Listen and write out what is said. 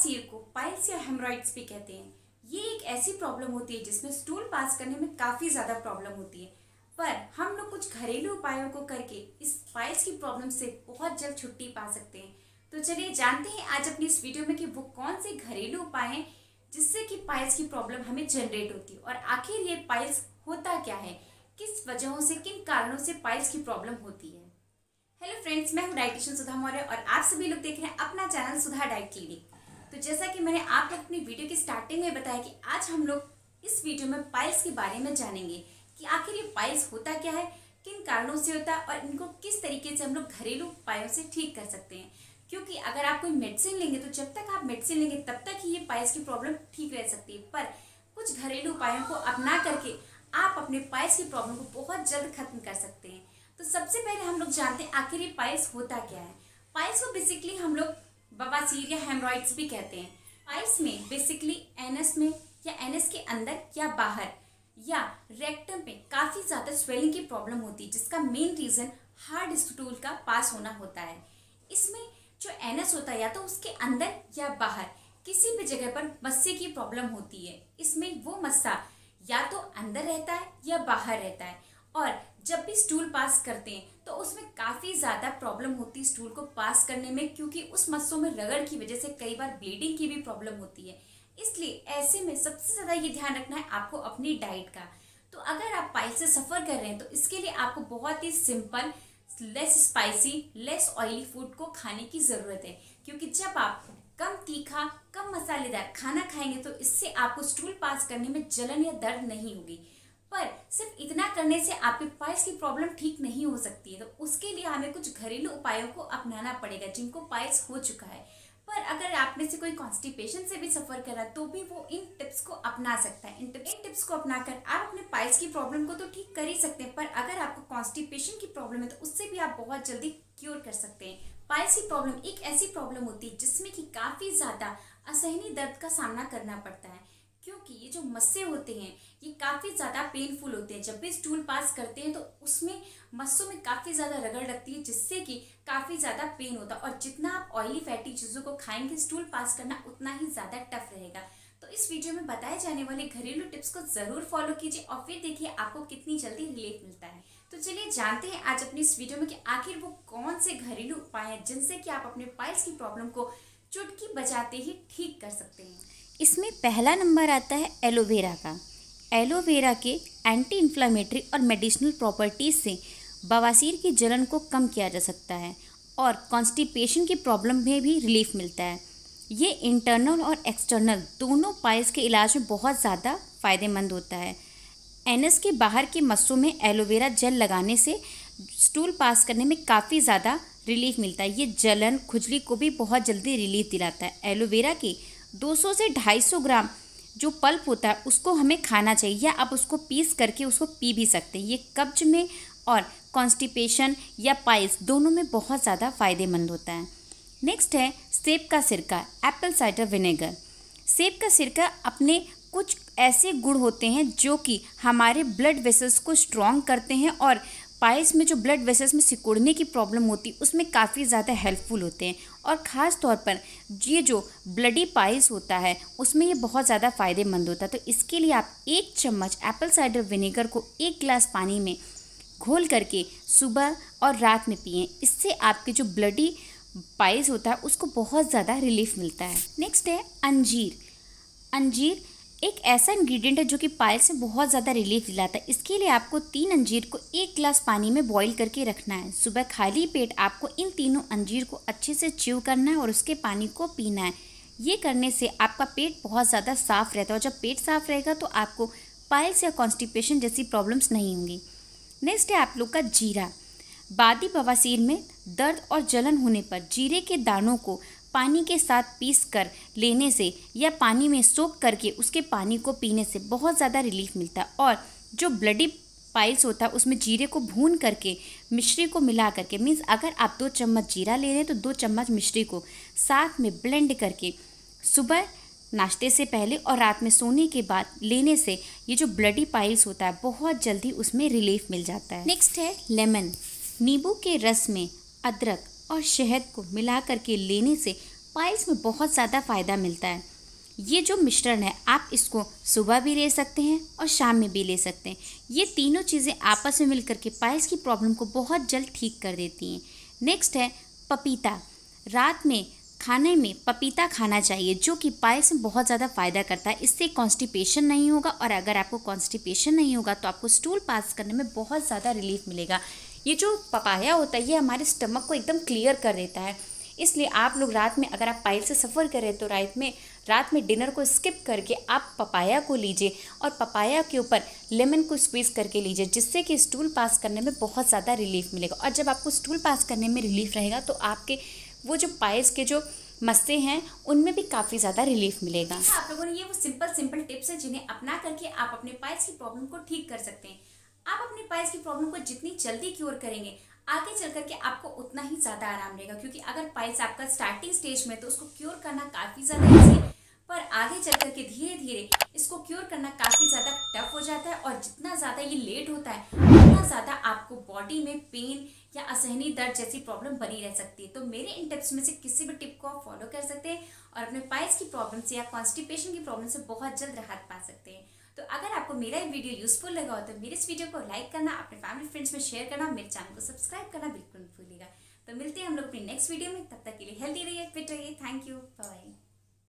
बवासीर को पाइल्स या हेमरॉइड्स भी कहते हैं। ये एक ऐसी प्रॉब्लम होती है जिसमें स्टूल पास करने में काफ़ी ज़्यादा प्रॉब्लम होती है, पर हम लोग कुछ घरेलू उपायों को करके इस पाइल्स की प्रॉब्लम से बहुत जल्द छुट्टी पा सकते हैं। तो चलिए जानते हैं आज अपनी इस वीडियो में कि वो कौन से घरेलू उपाय हैं जिससे कि पाइल्स की प्रॉब्लम हमें जनरेट होती है और आखिर ये पाइल्स होता क्या है, किस वजहों से, किन कारणों से पाइल्स की प्रॉब्लम होती है। हेलो फ्रेंड्स, मैं हूँ डाइटिशियन सुधा मौर्य और आप सभी लोग देख रहे हैं अपना चैनल सुधा डाइट क्लिनिक। तो जैसा कि मैंने आप लोग अपनी वीडियो की स्टार्टिंग में बताया कि आज हम लोग इस वीडियो में पाइल्स के बारे में जानेंगे कि आखिर ये पाइल्स होता क्या है, किन कारणों से होता है और इनको किस तरीके से हम लोग घरेलू उपायों से ठीक कर सकते हैं। क्योंकि अगर आप कोई मेडिसिन लेंगे तो जब तक आप मेडिसिन लेंगे तब तक ही ये पाइल्स की प्रॉब्लम ठीक रह सकती है, पर कुछ घरेलू उपायों को अपना करके आप अपने पाइल्स की प्रॉब्लम को बहुत जल्द खत्म कर सकते हैं। तो सबसे पहले हम लोग जानते हैं आखिर ये पाइल्स होता क्या है। पाइल्स को बेसिकली हम लोग बवासीर या हेमरॉइड्स भी कहते हैं। पाइल्स में बेसिकली एनस में या एनस के अंदर या बाहर या रेक्टम में काफ़ी ज़्यादा स्वेलिंग की प्रॉब्लम होती है, जिसका मेन रीज़न हार्ड स्टूल का पास होना होता है। इसमें जो एनस होता है या तो उसके अंदर या बाहर किसी भी जगह पर मस्से की प्रॉब्लम होती है। इसमें वो मस्सा या तो अंदर रहता है या बाहर रहता है, और जब भी स्टूल पास करते हैं तो उसमें काफ़ी ज़्यादा प्रॉब्लम होती है स्टूल को पास करने में, क्योंकि उस मस्सों में रगड़ की वजह से कई बार ब्लीडिंग की भी प्रॉब्लम होती है। इसलिए ऐसे में सबसे ज़्यादा ये ध्यान रखना है आपको अपनी डाइट का। तो अगर आप पाइल्स से सफ़र कर रहे हैं तो इसके लिए आपको बहुत ही simple, less spicy, less oily food को खाने की ज़रूरत है। क्योंकि जब आप कम तीखा, कम मसालेदार खाना खाएंगे तो इससे आपको स्टूल पास करने में जलन या दर्द नहीं होगी। पर सिर्फ इतना करने से आपके पाइल्स की प्रॉब्लम ठीक नहीं हो सकती है। तो उसके लिए हमें कुछ घरेलू उपायों को अपनाना पड़ेगा जिनको पाइल्स हो चुका है। पर अगर आप में से कोई कॉन्स्टिपेशन से भी सफ़र कर रहा है तो भी वो इन टिप्स को अपना सकता है। इन टिप्स को अपनाकर आप अपने पाइल्स की प्रॉब्लम को तो ठीक कर ही सकते हैं, पर अगर आपको कॉन्स्टिपेशन की प्रॉब्लम है तो उससे भी आप बहुत जल्दी क्योर कर सकते हैं। पाइल्स की प्रॉब्लम एक ऐसी प्रॉब्लम होती है जिसमें कि काफ़ी ज़्यादा असहनीय दर्द का सामना करना पड़ता है, क्योंकि ये जो मस्से होते हैं ये काफ़ी ज़्यादा पेनफुल होते हैं। जब भी स्टूल पास करते हैं तो उसमें मस्सों में काफ़ी ज़्यादा रगड़ लगती है, जिससे कि काफ़ी ज़्यादा पेन होता है। और जितना आप ऑयली फैटी चीज़ों को खाएंगे स्टूल पास करना उतना ही ज़्यादा टफ रहेगा। तो इस वीडियो में बताए जाने वाले घरेलू टिप्स को ज़रूर फॉलो कीजिए और फिर देखिए आपको कितनी जल्दी रिलीफ मिलता है। तो चलिए जानते हैं आज अपनी इस वीडियो में कि आखिर वो कौन से घरेलू उपाय हैं जिनसे कि आप अपने पाइल्स की प्रॉब्लम को चुटकी बजाते ही ठीक कर सकते हैं। इसमें पहला नंबर आता है एलोवेरा का। एलोवेरा के एंटी इन्फ्लामेटरी और मेडिसिनल प्रॉपर्टीज़ से बवासीर की जलन को कम किया जा सकता है और कॉन्स्टिपेशन की प्रॉब्लम में भी रिलीफ मिलता है। ये इंटरनल और एक्सटर्नल दोनों पाइल्स के इलाज में बहुत ज़्यादा फ़ायदेमंद होता है। एनस के बाहर के मस्सों में एलोवेरा जेल लगाने से स्टूल पास करने में काफ़ी ज़्यादा रिलीफ मिलता है। ये जलन, खुजली को भी बहुत जल्दी रिलीफ दिलाता है। एलोवेरा के 200 से 250 ग्राम जो पल्प होता है उसको हमें खाना चाहिए, या आप उसको पीस करके उसको पी भी सकते हैं। ये कब्ज में और कॉन्स्टिपेशन या पाइल्स दोनों में बहुत ज़्यादा फ़ायदेमंद होता है। नेक्स्ट है सेब का सिरका, एप्पल साइडर विनेगर। सेब का सिरका अपने कुछ ऐसे गुण होते हैं जो कि हमारे ब्लड वेसल्स को स्ट्रॉन्ग करते हैं और पाइल्स में जो ब्लड वेसल्स में सिकुड़ने की प्रॉब्लम होती है उसमें काफ़ी ज़्यादा हेल्पफुल होते हैं। और ख़ास तौर पर ये जो ब्लडी पाइल्स होता है उसमें ये बहुत ज़्यादा फ़ायदेमंद होता है। तो इसके लिए आप 1 चम्मच एप्पल साइडर विनेगर को 1 गिलास पानी में घोल करके सुबह और रात में पिएं। इससे आपके जो ब्लडी पाइल्स होता है उसको बहुत ज़्यादा रिलीफ मिलता है। नेक्स्ट है अंजीर। अंजीर एक ऐसा इंग्रेडिएंट है जो कि पाइल्स से बहुत ज़्यादा रिलीफ दिलाता है। इसके लिए आपको 3 अंजीर को 1 गिलास पानी में बॉईल करके रखना है। सुबह खाली पेट आपको इन तीनों अंजीर को अच्छे से च्यू करना है और उसके पानी को पीना है। ये करने से आपका पेट बहुत ज़्यादा साफ़ रहता है, और जब पेट साफ़ रहेगा तो आपको पाइल्स या कॉन्स्टिपेशन जैसी प्रॉब्लम्स नहीं होंगी। नेक्स्ट है आप लोग का जीरा। बादी बवासीर में दर्द और जलन होने पर जीरे के दानों को पानी के साथ पीस कर लेने से या पानी में सोख करके उसके पानी को पीने से बहुत ज़्यादा रिलीफ मिलता है। और जो ब्लडी पाइल्स होता है उसमें जीरे को भून करके मिश्री को मिला करके, मीन्स अगर आप 2 चम्मच जीरा ले रहे हैं तो 2 चम्मच मिश्री को साथ में ब्लेंड करके सुबह नाश्ते से पहले और रात में सोने के बाद लेने से ये जो ब्लडी पाइल्स होता है बहुत जल्दी उसमें रिलीफ मिल जाता है। नेक्स्ट है लेमन। नींबू के रस में अदरक और शहद को मिला करके लेने से पाइल्स में बहुत ज़्यादा फ़ायदा मिलता है। ये जो मिश्रण है आप इसको सुबह भी ले सकते हैं और शाम में भी ले सकते हैं। ये तीनों चीज़ें आपस में मिलकर के पाइल्स की प्रॉब्लम को बहुत जल्द ठीक कर देती हैं। नेक्स्ट है पपीता। रात में खाने में पपीता खाना चाहिए जो कि पाइल्स में बहुत ज़्यादा फ़ायदा करता है। इससे कॉन्स्टिपेशन नहीं होगा और अगर आपको कॉन्स्टिपेशन नहीं होगा तो आपको स्टूल पास करने में बहुत ज़्यादा रिलीफ मिलेगा। ये जो पपाया होता है ये हमारे स्टमक को एकदम क्लियर कर देता है। इसलिए आप लोग रात में अगर आप पाइल्स से सफ़र करें तो रात में डिनर को स्किप करके आप पपाया को लीजिए और पपाया के ऊपर लेमन को स्क्वीज़ करके लीजिए, जिससे कि स्टूल पास करने में बहुत ज़्यादा रिलीफ मिलेगा। और जब आपको स्टूल पास करने में रिलीफ रहेगा तो आपके वो जो पाइल्स के जो मस्से हैं उनमें भी काफ़ी ज़्यादा रिलीफ मिलेगा। आप लोगों ने ये वो सिंपल टिप्स है जिन्हें अपना करके आप अपने पाइल्स की प्रॉब्लम को ठीक कर सकते हैं। आप अपने पाइल्स की प्रॉब्लम को जितनी जल्दी क्योर करेंगे आगे चल करके आपको उतना ही ज़्यादा आराम रहेगा, क्योंकि अगर पाइल्स आपका स्टार्टिंग स्टेज में तो उसको क्योर करना काफ़ी ज़्यादा ईजी है, पर आगे चल करके धीरे धीरे इसको क्योर करना काफ़ी ज़्यादा टफ हो जाता है। और जितना ज़्यादा ये लेट होता है उतना ज़्यादा आपको बॉडी में पेन या असहनीय दर्द जैसी प्रॉब्लम बनी रह सकती है। तो मेरे इन टिप्स में से किसी भी टिप को आप फॉलो कर सकते हैं और अपने पाइल्स की प्रॉब्लम से या कॉन्स्टिपेशन की प्रॉब्लम से बहुत जल्द राहत पा सकते हैं। तो अगर आपको मेरा ये वीडियो यूजफुल लगा हो तो मेरे इस वीडियो को लाइक करना, अपने फैमिली फ्रेंड्स में शेयर करना, मेरे चैनल को सब्सक्राइब करना बिल्कुल मत भूलिएगा। तो मिलते हैं हम लोग अपनी नेक्स्ट वीडियो में, तब तक के लिए हेल्दी रहिए, फिट रहिए। Thank you, bye.